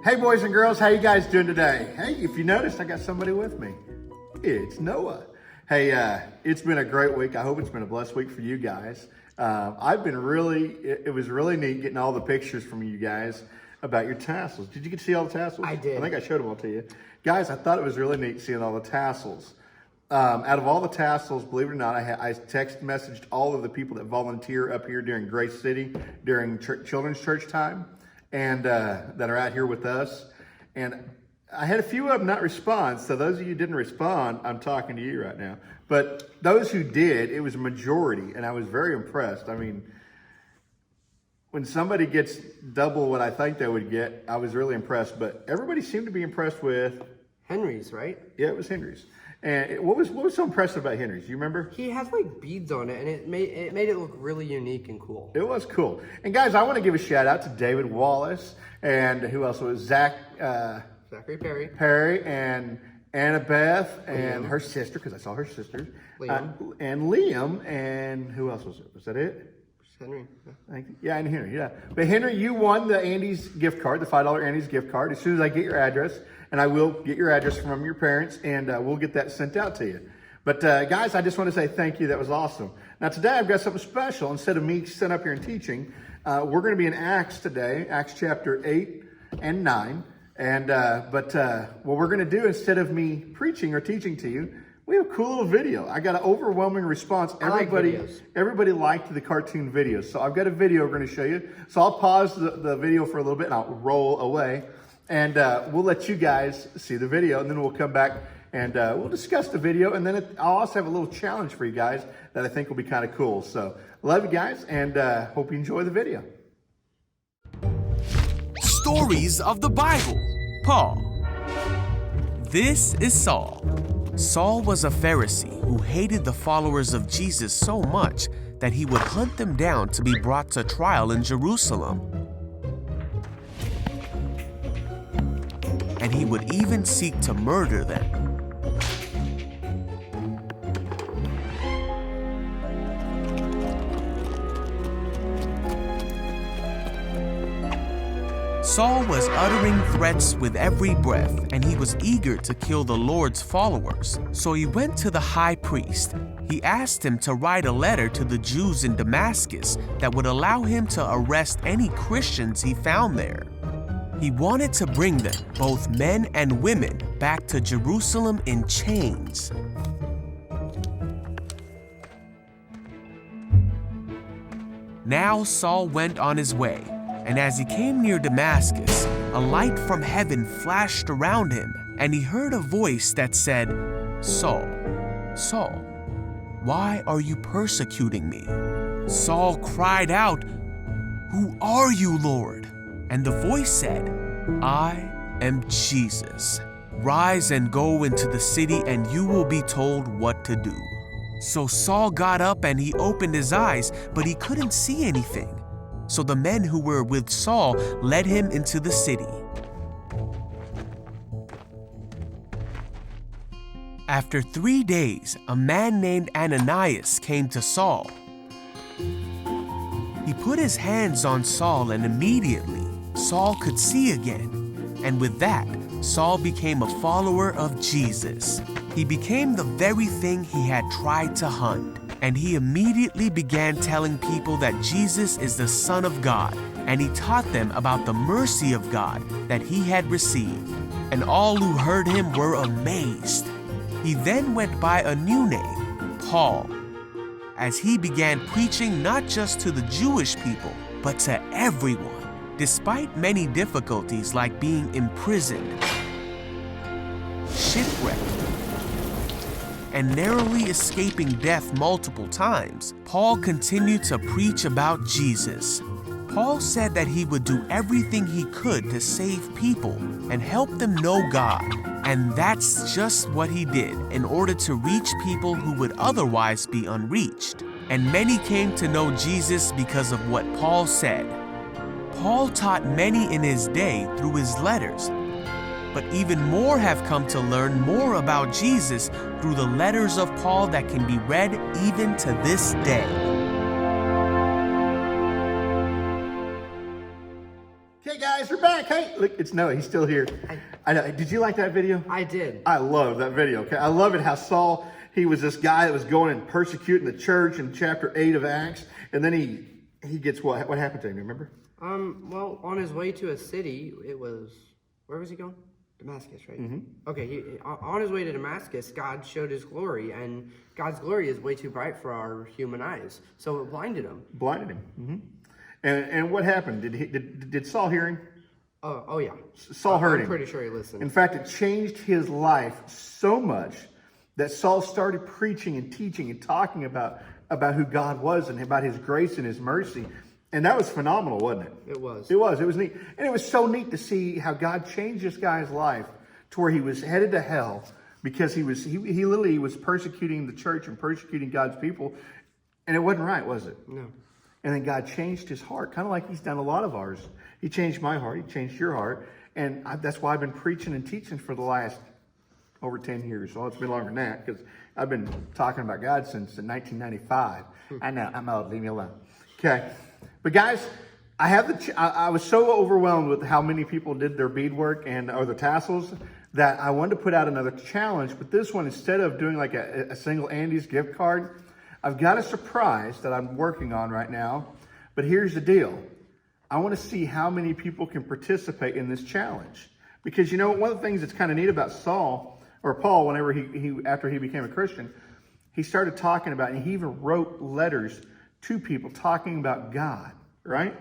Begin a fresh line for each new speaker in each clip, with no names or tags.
Hey boys and girls, how you guys doing today? Hey, if you noticed, I got somebody with me. It's Noah. Hey, it's been a great week. I hope it's been a blessed week for you guys. It was really neat getting all the pictures from you guys about your tassels. Did you get to see all the tassels?
I did.
I think I showed them all to you. Guys, I thought it was really neat seeing all the tassels. Out of all the tassels, believe it or not, I text messaged all of the people that volunteer up here during Grace City during children's church time and that are out here with us. And I had a few of them not respond. So those of you who didn't respond, I'm talking to you right now. But those who did, it was a majority, and I was very impressed. I mean, when somebody gets double what I think they would get, I was really impressed. But everybody seemed to be impressed with
Henry's, right?
Yeah, it was Henry's. And what was so impressive about Henry's? Do you remember?
He has like beads on it, and it made it look really unique and cool.
It was cool. And guys, I want to give a shout out to David Wallace and who else was
Zachary
Perry and Annabeth and her sister, because I saw her sister, and Liam, and who else was it? Was that it?
Henry.
Yeah, and Henry, yeah. But Henry, you won the Andy's gift card, the $5 Andy's gift card, as soon as I get your address. And I will get your address from your parents, and we'll get that sent out to you. But guys, I just want to say thank you. That was awesome. Now today I've got something special. Instead of me sitting up here and teaching, we're going to be in Acts today, Acts chapter 8 and 9. And what we're going to do, instead of me preaching or teaching to you, we have a cool little video. I got an overwhelming response. Everybody liked the cartoon videos. So I've got a video we're going to show you. So I'll pause the video for a little bit and I'll roll away. And we'll let you guys see the video, and then we'll come back and we'll discuss the video. And then I'll also have a little challenge for you guys that I think will be kind of cool. So love you guys, and hope you enjoy the video.
Stories of the Bible. Paul. This is Saul. Saul was a Pharisee who hated the followers of Jesus so much that he would hunt them down to be brought to trial in Jerusalem. And he would even seek to murder them. Saul was uttering threats with every breath, and he was eager to kill the Lord's followers. So he went to the high priest. He asked him to write a letter to the Jews in Damascus that would allow him to arrest any Christians he found there. He wanted to bring them, both men and women, back to Jerusalem in chains. Now Saul went on his way, and as he came near Damascus, a light from heaven flashed around him, and he heard a voice that said, "Saul, Saul, why are you persecuting me?" Saul cried out, "Who are you, Lord?" And the voice said, "I am Jesus. Rise and go into the city, and you will be told what to do." So Saul got up and he opened his eyes, but he couldn't see anything. So the men who were with Saul led him into the city. After 3 days, a man named Ananias came to Saul. He put his hands on Saul, and immediately Saul could see again. And with that, Saul became a follower of Jesus. He became the very thing he had tried to hunt. And he immediately began telling people that Jesus is the Son of God. And he taught them about the mercy of God that he had received. And all who heard him were amazed. He then went by a new name, Paul, as he began preaching not just to the Jewish people, but to everyone. Despite many difficulties like being imprisoned, shipwrecked, and narrowly escaping death multiple times, Paul continued to preach about Jesus. Paul said that he would do everything he could to save people and help them know God. And that's just what he did in order to reach people who would otherwise be unreached. And many came to know Jesus because of what Paul said. Paul taught many in his day through his letters, but even more have come to learn more about Jesus through the letters of Paul that can be read even to this day.
Okay guys, we're back. back. Hey, look, it's Noah. He's still here. I know. Did you like that video?
I did.
I love that video. Okay, I love it how Saul, he was this guy that was going and persecuting the church in chapter 8 of Acts, and then he gets what? What happened to him? You remember?
Well, on his way to a city, where was he going? Damascus, right? Okay, on his way to Damascus, God showed his glory, and God's glory is way too bright for our human eyes, so it blinded him.
Blinded him. And what happened? Did Saul hear him?
Oh yeah.
Saul heard him.
I'm pretty sure he listened.
In fact, it changed his life so much that Saul started preaching and teaching and talking about who God was and about his grace and his mercy. And that was phenomenal, wasn't it?
It was.
It was neat. And it was so neat to see how God changed this guy's life to where he was headed to hell because he literally was persecuting the church and persecuting God's people. And it wasn't right, was it?
No.
And then God changed his heart, kind of like he's done a lot of ours. He changed my heart. He changed your heart. And that's why I've been preaching and teaching for the last over 10 years. Well, it's been longer than that because I've been talking about God since 1995. I know, I'm old. Leave me alone. Okay. But guys, I was so overwhelmed with how many people did their beadwork or the tassels that I wanted to put out another challenge. But this one, instead of doing like a single Andy's gift card, I've got a surprise that I'm working on right now. But here's the deal. I want to see how many people can participate in this challenge. Because, you know, one of the things that's kind of neat about Paul, whenever after he became a Christian, he started talking about, and he even wrote letters to people talking about God, right?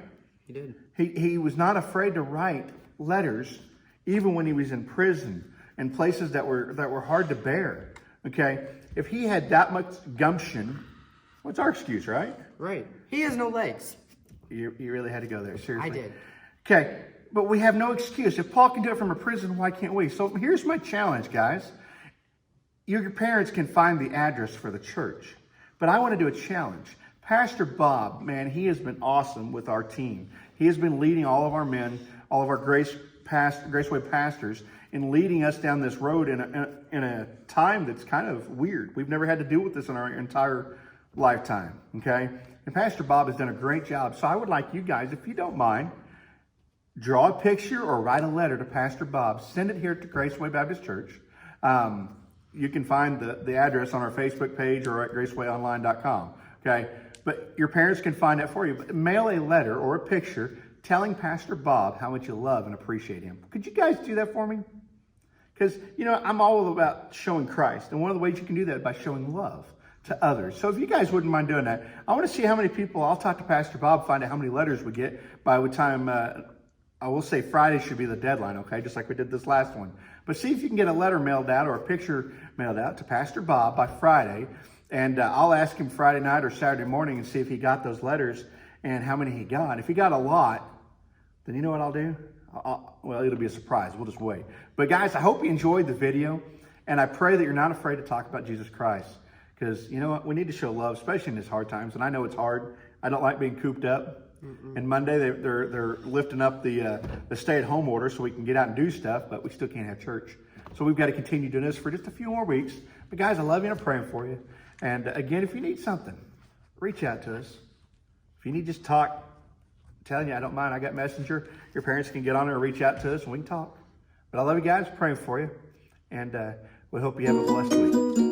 He did.
He was not afraid to write letters, even when he was in prison and places that were hard to bear. Okay, if he had that much gumption, what's our excuse, right?
Right. He has no legs.
You really had to go there, seriously.
I did.
Okay, but we have no excuse. If Paul can do it from a prison, why can't we? So here's my challenge, guys. Your parents can find the address for the church, but I want to do a challenge. Pastor Bob, man, he has been awesome with our team. He has been leading all of our men, all of our Graceway pastors, in leading us down this road in a time that's kind of weird. We've never had to deal with this in our entire lifetime, okay? And Pastor Bob has done a great job. So I would like you guys, if you don't mind, draw a picture or write a letter to Pastor Bob. Send it here to Graceway Baptist Church. You can find the address on our Facebook page or at gracewayonline.com, okay? But your parents can find that for you. But mail a letter or a picture telling Pastor Bob how much you love and appreciate him. Could you guys do that for me? Because, you know, I'm all about showing Christ. And one of the ways you can do that is by showing love to others. So if you guys wouldn't mind doing that, I want to see how many people, I'll talk to Pastor Bob, find out how many letters we get by the time, I will say Friday should be the deadline, okay? Just like we did this last one. But see if you can get a letter mailed out or a picture mailed out to Pastor Bob by Friday. And I'll ask him Friday night or Saturday morning and see if he got those letters and how many he got. If he got a lot, then you know what I'll do? Well, it'll be a surprise. We'll just wait. But guys, I hope you enjoyed the video. And I pray that you're not afraid to talk about Jesus Christ. Because you know what? We need to show love, especially in these hard times. And I know it's hard. I don't like being cooped up. And Monday, they're lifting up the stay-at-home order so we can get out and do stuff. But we still can't have church. So we've got to continue doing this for just a few more weeks. But guys, I love you and I'm praying for you. And again, if you need something, reach out to us. If you need just talk, I'm telling you, I don't mind. I got Messenger. Your parents can get on there and reach out to us and we can talk. But I love you guys, praying for you. And we hope you have a blessed week.